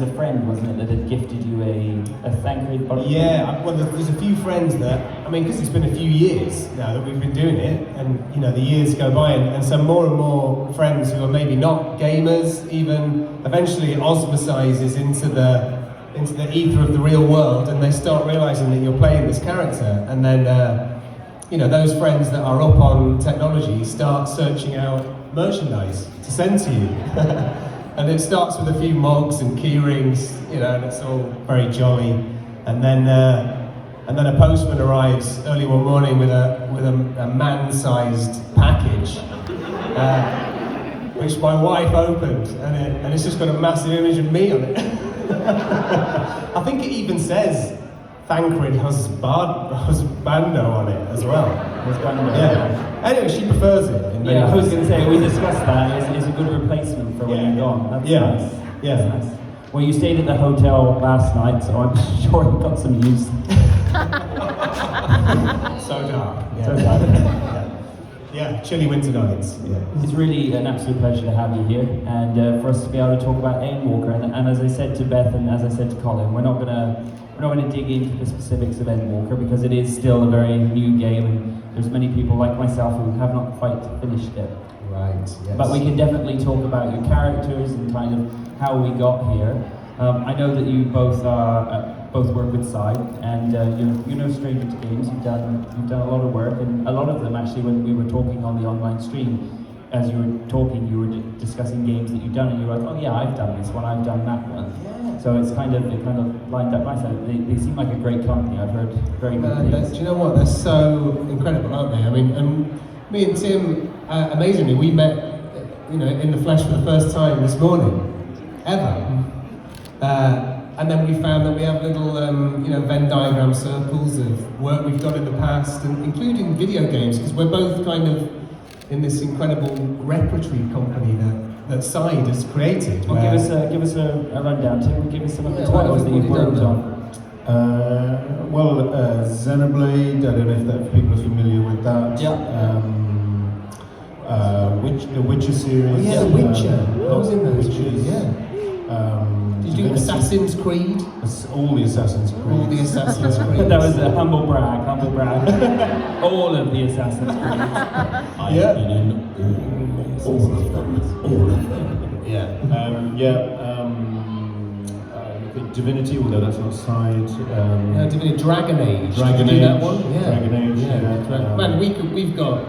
a friend, wasn't it, that had gifted you a Thancred bottle? Yeah, well, there's a few friends that, I mean, because it's been a few years now that we've been doing it, and you know, the years go by, and so more and more friends who are maybe not gamers even eventually osmosizes into the ether of the real world, and they start realizing that you're playing this character, and then you know, those friends that are up on technology start searching out merchandise to send to you. And it starts with a few mugs and key rings, you know, and it's all very jolly. And then a postman arrives early one morning with a man-sized package, which my wife opened, and it's just got a massive image of me on it. I think it even says Thancred Husbando on it as well. Husbando. Yeah. Anyway, she prefers it. Yeah, I was going to say, we discussed that. It's a good replacement for when you're gone. That's nice. Yeah. That's nice. Well, you stayed at the hotel last night, so I'm sure you got some use. So dark. Yeah. So dark. Yeah, chilly winter nights. Yeah. It's really an absolute pleasure to have you here, and for us to be able to talk about Endwalker. And as I said to Beth, and as I said to Colin, we're not going to dig into the specifics of Endwalker because it is still a very new game, and there's many people like myself who have not quite finished it. Right. Yes. But we can definitely talk about your characters and kind of how we got here. I know that you both work with Side, and you're no stranger to games. You've done a lot of work, and a lot of them actually. When we were talking on the online stream, as you were talking, you were discussing games that you've done, and you were like, "Oh yeah, I've done this one. I've done that one." Yeah. So it kind of lined up nicely. They seem like a great company. I've heard very good things. Do you know what? They're so incredible, aren't they? I mean, me and Tim, amazingly, we met, you know, in the flesh for the first time this morning, ever. And then we found that we have little, Venn diagram circles of work we've done in the past, and including video games, because we're both kind of in this incredible repertory company that Side has created. Well, give us a rundown, Tim. Give us some of the titles that you've worked on. Xenoblade, I don't know if that people are familiar with that. Yeah. The Witcher series. Yeah, The Witcher. I was in The Witcher, yeah. Did you do Assassin's Creed? All the Assassin's Creed. All the Assassin's Creed. That was a humble brag. All of the Assassin's Creed. I've been in all of them. Yeah. Divinity, although that's not Side. Divinity, Dragon Age. Dragon Did you do Age. that one? Yeah. Dragon Age. Yeah. Man, we've got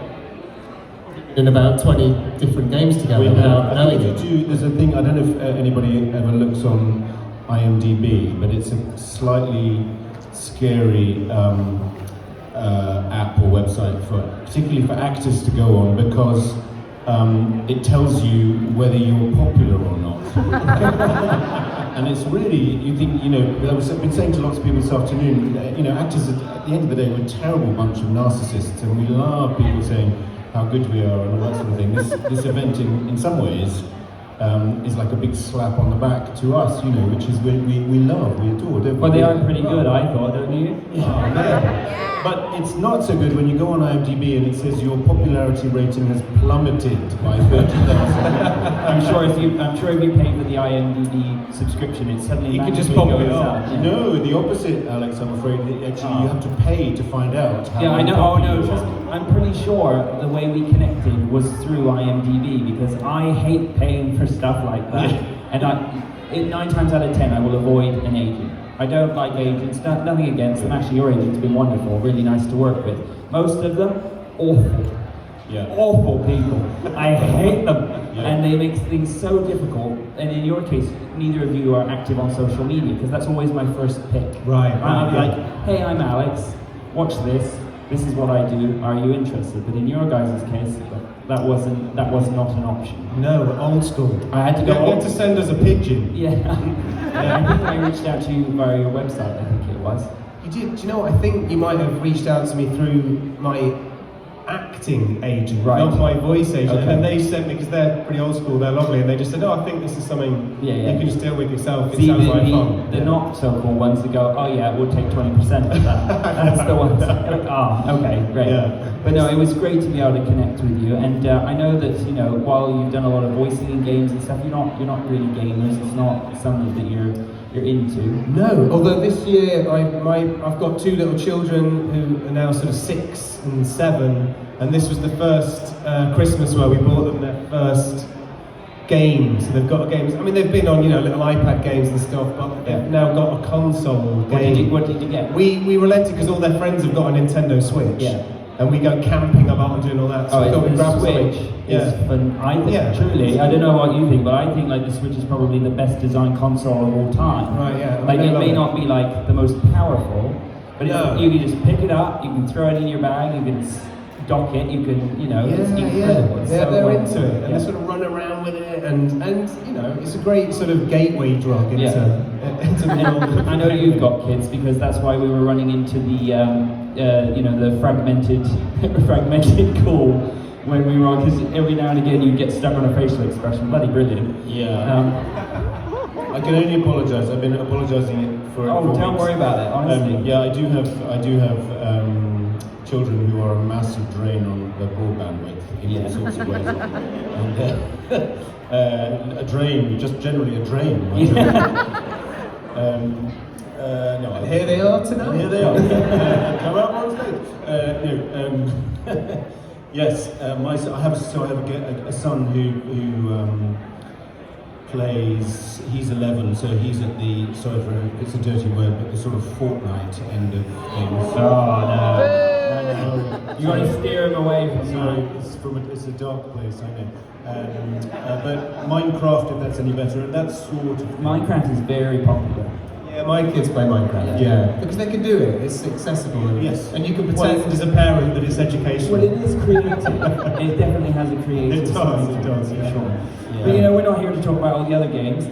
in about 20 different games together without knowing it. There's a thing, I don't know if anybody ever looks on IMDb, but it's a slightly scary app or website particularly for actors to go on, because it tells you whether you're popular or not. And it's really, you think, I've been saying to lots of people this afternoon, actors at the end of the day, we're a terrible bunch of narcissists, and we love people saying how good we are and all that sort of thing. This event, in some ways, is like a big slap on the back to us, which is we love, we adore, don't we? Well, they are pretty good, I thought, don't you? Yeah. But it's not so good when you go on IMDb and it says your popularity rating has plummeted by 30,000. I'm sure if you pay for the IMDb subscription, it suddenly you can just pop it up. Yeah. No, the opposite, Alex. I'm afraid actually you have to pay to find out. How I know. Oh no, trust me. I'm pretty sure the way we connected was through IMDb, because I hate paying for stuff like that, and 9 times out of 10 I will avoid an agent. I don't like agents, nothing against them. Actually, your agent's been wonderful, really nice to work with. Most of them, awful. Yeah. Awful people. I hate them. Yeah. And they make things so difficult. And in your case, neither of you are active on social media, because that's always my first pick. Right. I'll be like, hey, I'm Alex, watch this. This is what I do. Are you interested? But in your guys' case, that was not an option. No, old school. I had to go. You had to send us a pigeon. Yeah. I think I reached out to you via your website. I think it was. You did. Do you know what? I think you might have reached out to me through my acting agent, not my voice agent. Okay. And then they sent me, because they're pretty old school, they're lovely, and they just said, "Oh, I think this is something you can just deal with yourself. It sounds like fun." The not so cool ones that go, "Oh yeah, we'll take 20% of that." That's the ones. Like, oh, okay, great. Yeah. But no, it was great to be able to connect with you, and I know that while you've done a lot of voicing in games and stuff, you're not really gamers. It's not something that you're into. No, although this year I've got two little children who are now sort of 6 and 7, and this was the first Christmas where we bought them their first game. So they've got games. I mean, they've been on little iPad games and stuff, but they've now got a console game. What did you get? We relented because all their friends have got a Nintendo Switch. Yeah. And we go camping a lot and doing all that. So we thought we'd grab Switch something. is fun. I think truly, I don't know what you think, but I think like the Switch is probably the best designed console of all time. Right, yeah. Like it may not be like the most powerful, but you can just pick it up, you can throw it in your bag, you can dock it, you can, it's incredible. It's so they're wonderful. into it, and they sort of run around with it, and it's a great sort of gateway drug into the world. I know you've got kids because that's why we were running into the fragmented call when we were on, because every now and again you get stuck on a facial expression. Bloody brilliant. Yeah. I can only apologise. I've been apologising for. Don't worry about it. Honestly. I do have children who are a massive drain on the broadband width in all sorts of ways. And, a drain, just generally a drain. No, Here they are tonight. Here they are. Come out on stage. Yes, I have a son who plays. He's 11, so he's at the it's a dirty word, but the sort of Fortnite end of things. Oh no. You got to steer him away from it's a dark place, I know. But Minecraft, if that's any better, and that sort of thing. Minecraft is very popular. Yeah, my kids play Minecraft. Yeah, because they can do it. It's accessible. And you can pretend as a parent that it's educational. Well, it is creative. It definitely has a creative. It does. For sure. But we're not here to talk about all the other games.